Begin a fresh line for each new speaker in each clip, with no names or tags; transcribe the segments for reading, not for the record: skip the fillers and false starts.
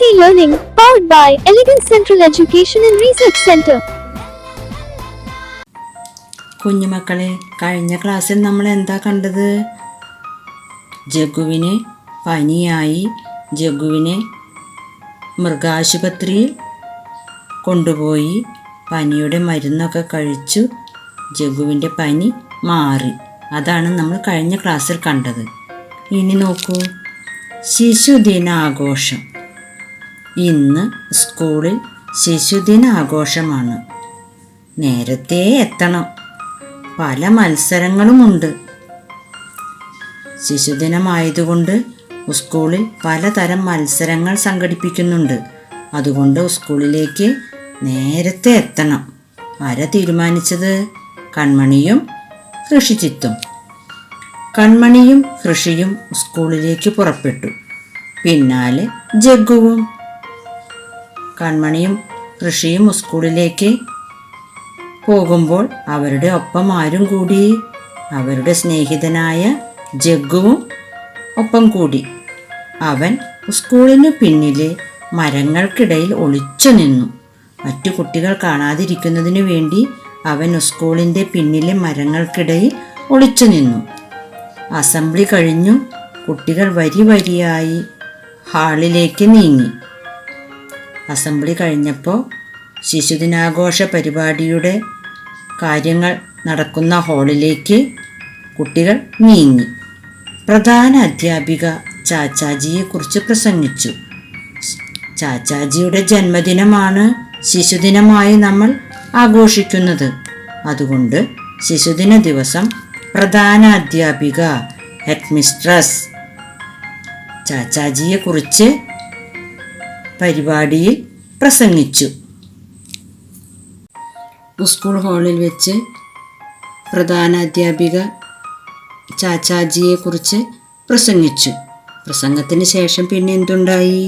Quality learning powered by Elegant Central Education and Research Center.
കുഞ്ഞുമക്കളെ, കഴിഞ്ഞ ക്ലാസ്സിൽ നമ്മൾ എന്താ കണ്ടത്? ജഗ്ഗുവിന് പനിയായി. ജഗ്ഗുവിനെ മൃഗാശുപത്രിയിൽ കൊണ്ടുപോയി. പനിയുടെ മരുന്നൊക്കെ കഴിച്ചു. ജഗ്ഗുവിൻ്റെ പനി മാറി. അതാണ് നമ്മൾ കഴിഞ്ഞ ക്ലാസ്സിൽ കണ്ടത്. ഇനി നോക്കൂ, ശിശുദിനാഘോഷം. ഇന്ന് സ്കൂളിൽ ശിശുദിനാഘോഷമാണ്. നേരത്തെ എത്തണം. പല മത്സരങ്ങളുമുണ്ട്. ശിശുദിനമായതുകൊണ്ട് സ്കൂളിൽ പലതരം മത്സരങ്ങൾ സംഘടിപ്പിക്കുന്നുണ്ട്. അതുകൊണ്ട് സ്കൂളിലേക്ക് നേരത്തെ എത്തണം. ആരാ തീരുമാനിച്ചത്? കൺമണിയും ഋഷിജിത്തും. കൺമണിയും ഋഷിയും സ്കൂളിലേക്ക് പുറപ്പെട്ടു. പിന്നാലെ ജഗ്ഗുവും. കൺമണിയും ഋഷിയും സ്കൂളിലേക്ക് പോകുമ്പോൾ അവരുടെ ഒപ്പം ആരും കൂടി? അവരുടെ സ്നേഹിതനായ ജഗ്ഗുവും ഒപ്പം കൂടി. അവൻ സ്കൂളിന് പിന്നിലെ മരങ്ങൾക്കിടയിൽ ഒളിച്ചു നിന്നു. മറ്റു കുട്ടികൾ കാണാതിരിക്കുന്നതിനു വേണ്ടി അവൻ സ്കൂളിൻ്റെ പിന്നിലെ മരങ്ങൾക്കിടയിൽ ഒളിച്ചു നിന്നു. അസംബ്ലി കഴിഞ്ഞു. കുട്ടികൾ വരി വരിയായി ഹാളിലേക്ക് നീങ്ങി. അസംബ്ലി കഴിഞ്ഞപ്പോൾ ശിശുദിനാഘോഷ പരിപാടിയുടെ കാര്യങ്ങൾ നടക്കുന്ന ഹാളിലേക്ക് കുട്ടികൾ നീങ്ങി. പ്രധാന അധ്യാപിക ചാച്ചാജിയെക്കുറിച്ച് പ്രസംഗിച്ചു. ചാച്ചാജിയുടെ ജന്മദിനമാണ് ശിശുദിനമായി നമ്മൾ ആഘോഷിക്കുന്നത്. അതുകൊണ്ട് ശിശുദിന ദിവസം പ്രധാന അധ്യാപിക ഹെഡ് മിസ്ട്രസ് ചാച്ചാജിയെക്കുറിച്ച് പരിപാടിയിൽ പ്രസംഗിച്ചു. സ്കൂൾ ഹാളിൽ വെച്ച് പ്രധാന അധ്യാപിക ചാച്ചാജിയെക്കുറിച്ച് പ്രസംഗിച്ചു. പ്രസംഗത്തിന് ശേഷം പിന്നെ എന്തുണ്ടായി?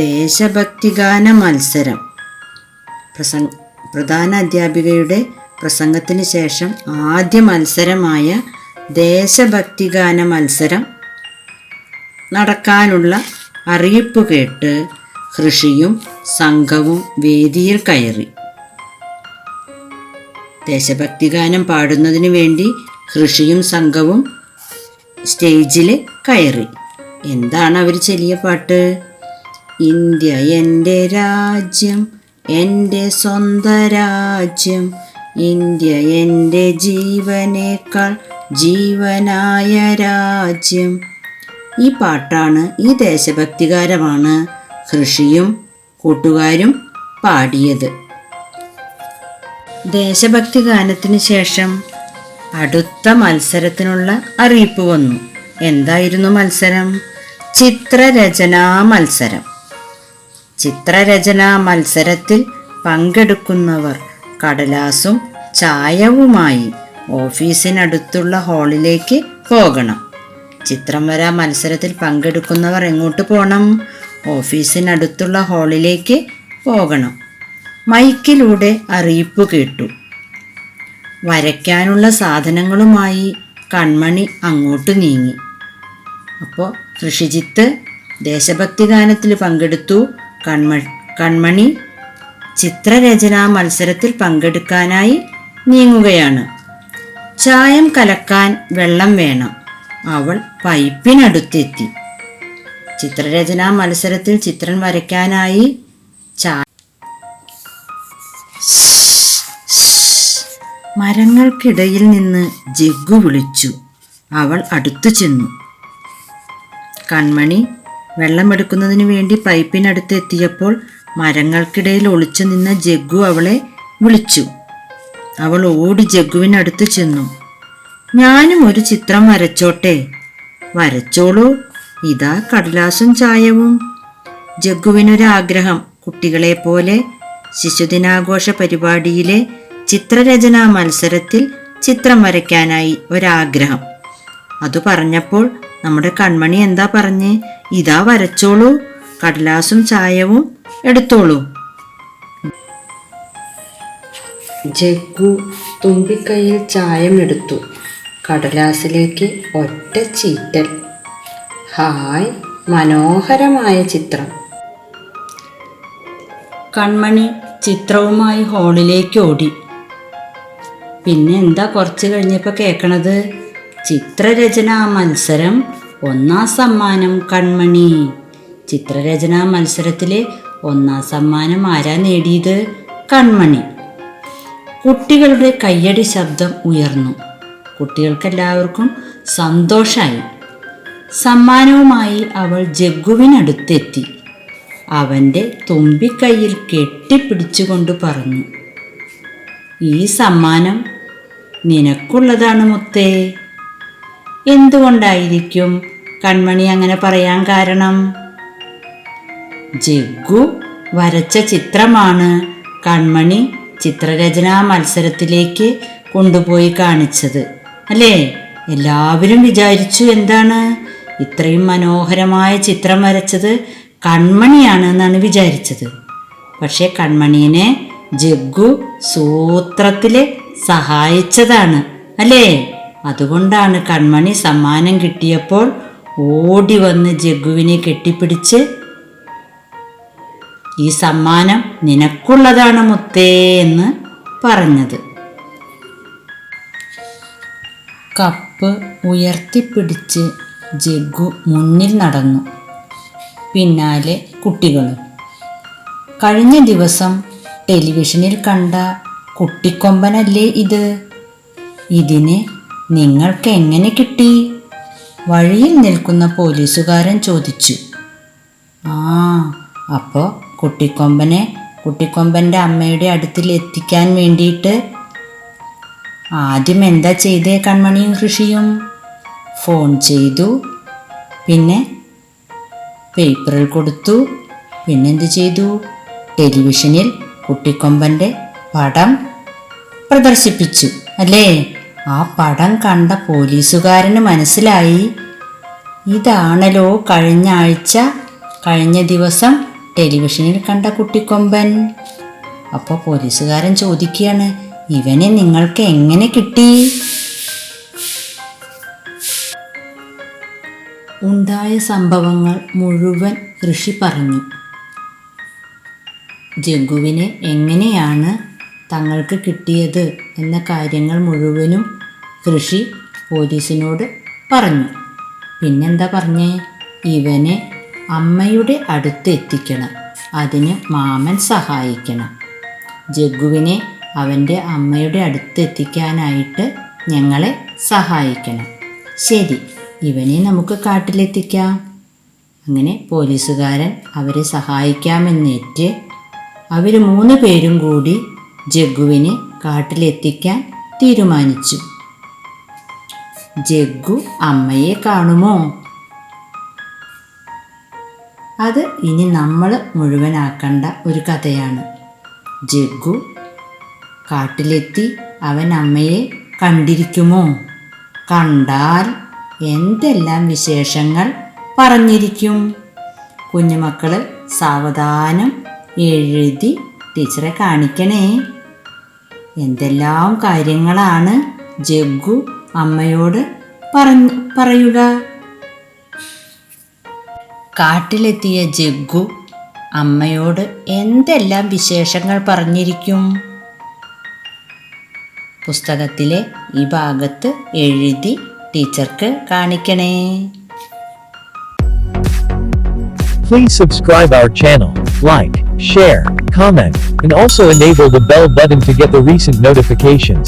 ദേശഭക്തിഗാന മത്സരം. പ്രധാന അധ്യാപികയുടെ പ്രസംഗത്തിന് ശേഷം ആദ്യ മത്സരമായ ദേശഭക്തിഗാന മത്സരം നടക്കാനുള്ള അറിയിപ്പ് കേട്ട് ഋഷിയും സംഘവും വേദിയിൽ കയറി. ദേശഭക്തിഗാനം പാടുന്നതിന് വേണ്ടി ഋഷിയും സംഘവും സ്റ്റേജിൽ കയറി. എന്താണ് അവർ ചൊല്ലിയ പാട്ട്? ഇന്ത്യ എൻ്റെ രാജ്യം, എൻ്റെ സ്വന്തം രാജ്യം, ഇന്ത്യ എൻ്റെ ജീവനേക്കാൾ ജീവനായ രാജ്യം. ഈ പാട്ടാണ്, ഈ ദേശഭക്തിഗാനമാണ് ഋഷിയും കൂട്ടുകാരും പാടിയത്. ദേശഭക്തിഗാനത്തിന് ശേഷം അടുത്ത മത്സരത്തിനുള്ള അറിയിപ്പ് വന്നു. എന്തായിരുന്നു മത്സരം? ചിത്രരചനാ മത്സരം. ചിത്രരചനാ മത്സരത്തിൽ പങ്കെടുക്കുന്നവർ കടലാസും ചായവുമായി ഓഫീസിനടുത്തുള്ള ഹാളിലേക്ക് പോകണം. ചിത്രം വരാ മത്സരത്തിൽ പങ്കെടുക്കുന്നവർ എങ്ങോട്ട് പോകണം? ഓഫീസിനടുത്തുള്ള ഹാളിലേക്ക് പോകണം. മൈക്കിലൂടെ അറിയിപ്പ് കേട്ടു. വരയ്ക്കാനുള്ള സാധനങ്ങളുമായി കൺമണി അങ്ങോട്ട് നീങ്ങി. അപ്പോൾ ഋഷിജിത്ത് ദേശഭക്തിഗാനത്തിൽ പങ്കെടുത്തു. കൺമണി ചിത്രരചനാ മത്സരത്തിൽ പങ്കെടുക്കാനായി നീങ്ങുകയാണ്. ചായം കലക്കാൻ വെള്ളം വേണം. അവൾ പൈപ്പിനടുത്തെത്തി. ചിത്രരചനാ മത്സരത്തിൽ ചിത്രം വരയ്ക്കാനായി മരങ്ങൾക്കിടയിൽ നിന്ന് ജഗ്ഗു വിളിച്ചു. അവൾ അടുത്തു ചെന്നു. കൺമണി വെള്ളമെടുക്കുന്നതിന് വേണ്ടി പൈപ്പിനടുത്ത് എത്തിയപ്പോൾ മരങ്ങൾക്കിടയിൽ ഒളിച്ചു നിന്ന ജഗ്ഗു അവളെ വിളിച്ചു. അവൾ ഓടി ജഗ്ഗുവിനടുത്ത് ചെന്നു. ഞാനും ഒരു ചിത്രം വരച്ചോട്ടെ? വരച്ചോളൂ, ഇതാ കടലാസും ചായവും. ജഗ്ഗുവിനൊരാഗ്രഹം. കുട്ടികളെ പോലെ ശിശുദിനാഘോഷ പരിപാടിയിലെ ചിത്രരചനാ മത്സരത്തിൽ ചിത്രം വരയ്ക്കാനായി ഒരാഗ്രഹം. അത് പറഞ്ഞപ്പോൾ നമ്മുടെ കൺമണി എന്താ പറഞ്ഞേ? ഇതാ വരച്ചോളൂ, കടലാസും ചായവും എടുത്തോളൂ. ജഗ്ഗു തുമ്പിക്കൈയിൽ ചായം എടുത്തു. കടലാസിലേക്ക് ഒറ്റ ചീറ്റൽ. ഹായ്, മനോഹരമായ ചിത്രം. കൺമണി ചിത്രവുമായി ഹാളിലേക്ക് ഓടി. പിന്നെ എന്താ കുറച്ച് കഴിഞ്ഞപ്പോൾ കേൾക്കണത്? ചിത്രരചനാ മത്സരം 1ാം സമ്മാനം കൺമണി. ചിത്രരചനാ മത്സരത്തിലെ 1ാം സമ്മാനം ആരാ നേടിയത്? കൺമണി. കുട്ടികളുടെ കയ്യടി ശബ്ദം ഉയർന്നു. കുട്ടികൾക്കെല്ലാവർക്കും സന്തോഷമായി. സമ്മാനവുമായി അവൾ ജഗ്ഗുവിനടുത്തെത്തി. അവൻ്റെ തുമ്പിക്കൈയിൽ കെട്ടിപ്പിടിച്ചുകൊണ്ട് പറഞ്ഞു, ഈ സമ്മാനം നിനക്കുള്ളതാണ് മുത്തേ. എന്തുകൊണ്ടായിരിക്കും കൺമണി അങ്ങനെ പറയാൻ കാരണം? ജഗ്ഗു വരച്ച ചിത്രമാണ് കൺമണി ചിത്രരചനാ മത്സരത്തിലേക്ക് കൊണ്ടുപോയി കാണിച്ചത് അല്ലേ? എല്ലാവരും വിചാരിച്ചു എന്താണ്, ഇത്രയും മനോഹരമായ ചിത്രം വരച്ചത് കൺമണിയാണ് എന്നാണ് വിചാരിച്ചത്. പക്ഷെ കൺമണീനെ ജഗ്ഗു സൂത്രത്തില് സഹായിച്ചതാണ് അല്ലേ? അതുകൊണ്ടാണ് കൺമണി സമ്മാനം കിട്ടിയപ്പോൾ ഓടി വന്ന് ജഗ്ഗുവിനെ കെട്ടിപ്പിടിച്ച്, ഈ സമ്മാനം നിനക്കുള്ളതാണ് മുത്തേ എന്ന് പറഞ്ഞത്. കപ്പ് ഉയർത്തിപ്പിടിച്ച് ജഗ്ഗു മുന്നിൽ നടന്നു. പിന്നാലെ കുട്ടികളും. കഴിഞ്ഞ ദിവസം ടെലിവിഷനിൽ കണ്ട കുട്ടിക്കൊമ്പനല്ലേ ഇത്? ഇതിനെ നിങ്ങൾക്ക് എങ്ങനെ കിട്ടി? വഴിയിൽ നിൽക്കുന്ന പോലീസുകാരൻ ചോദിച്ചു. അപ്പോൾ കുട്ടിക്കൊമ്പൻ്റെ അമ്മയുടെ അടുത്തിൽ എത്തിക്കാൻ വേണ്ടിയിട്ട് ആദ്യം എന്താ ചെയ്തേ കൺമണിയും ഋഷിയും? ഫോൺ ചെയ്തു, പിന്നെ പേപ്പറിൽ കൊടുത്തു, പിന്നെന്ത് ചെയ്തു? ടെലിവിഷനിൽ കുട്ടിക്കൊമ്പൻ്റെ പടം പ്രദർശിപ്പിച്ചു അല്ലേ? ആ പടം കണ്ട പോലീസുകാരന് മനസ്സിലായി, ഇതാണല്ലോ കഴിഞ്ഞ ദിവസം ടെലിവിഷനിൽ കണ്ട കുട്ടിക്കൊമ്പൻ. അപ്പോൾ പോലീസുകാരൻ ചോദിക്കുകയാണ്, ഇവനെ നിങ്ങൾക്ക് എങ്ങനെ കിട്ടി? ഉണ്ടായ സംഭവങ്ങൾ മുഴുവൻ ഋഷി പറഞ്ഞു. ജഗ്ഗുവിനെ എങ്ങനെയാണ് തങ്ങൾക്ക് കിട്ടിയത് എന്ന കാര്യങ്ങൾ മുഴുവനും ഋഷി പോലീസിനോട് പറഞ്ഞു. പിന്നെന്താ പറഞ്ഞേ? ഇവനെ അമ്മയുടെ അടുത്ത് എത്തിക്കണം, അതിന് മാമൻ സഹായിക്കണം. ജഗ്ഗുവിനെ അവൻ്റെ അമ്മയുടെ അടുത്ത് എത്തിക്കാനായിട്ട് ഞങ്ങളെ സഹായിക്കണം. ശരി, ഇവനെ നമുക്ക് കാട്ടിലെത്തിക്കാം. അങ്ങനെ പോലീസുകാരൻ അവരെ സഹായിക്കാമെന്നേറ്റ് അവർ 3 പേരും കൂടി ജഗ്ഗുവിനെ കാട്ടിലെത്തിക്കാൻ തീരുമാനിച്ചു. ജഗ്ഗു അമ്മയെ കാണുമോ? അത് ഇനി നമ്മൾ മുഴുവനാക്കേണ്ട ഒരു കഥയാണ്. ജഗ്ഗു കാട്ടിലെത്തി അവൻ അമ്മയെ കണ്ടിരിക്കുമോ? കണ്ടാൽ എന്തെല്ലാം വിശേഷങ്ങൾ പറഞ്ഞിരിക്കും? കുഞ്ഞുമക്കൾ സാവധാനം എഴുതി ടീച്ചറെ കാണിക്കണേ. എന്തെല്ലാം കാര്യങ്ങളാണ് ജഗ്ഗു അമ്മയോട് പറയുക? കാട്ടിലെത്തിയ ജഗ്ഗു അമ്മയോട് എന്തെല്ലാം വിശേഷങ്ങൾ പറഞ്ഞിരിക്കും? പുസ്തകത്തിലെ ഈ ഭാഗത്ത് എഴുതി ടീച്ചർക്ക് കാണിക്കണേ.
Please subscribe our channel, like, share, comment, and also enable the bell button to get the recent notifications.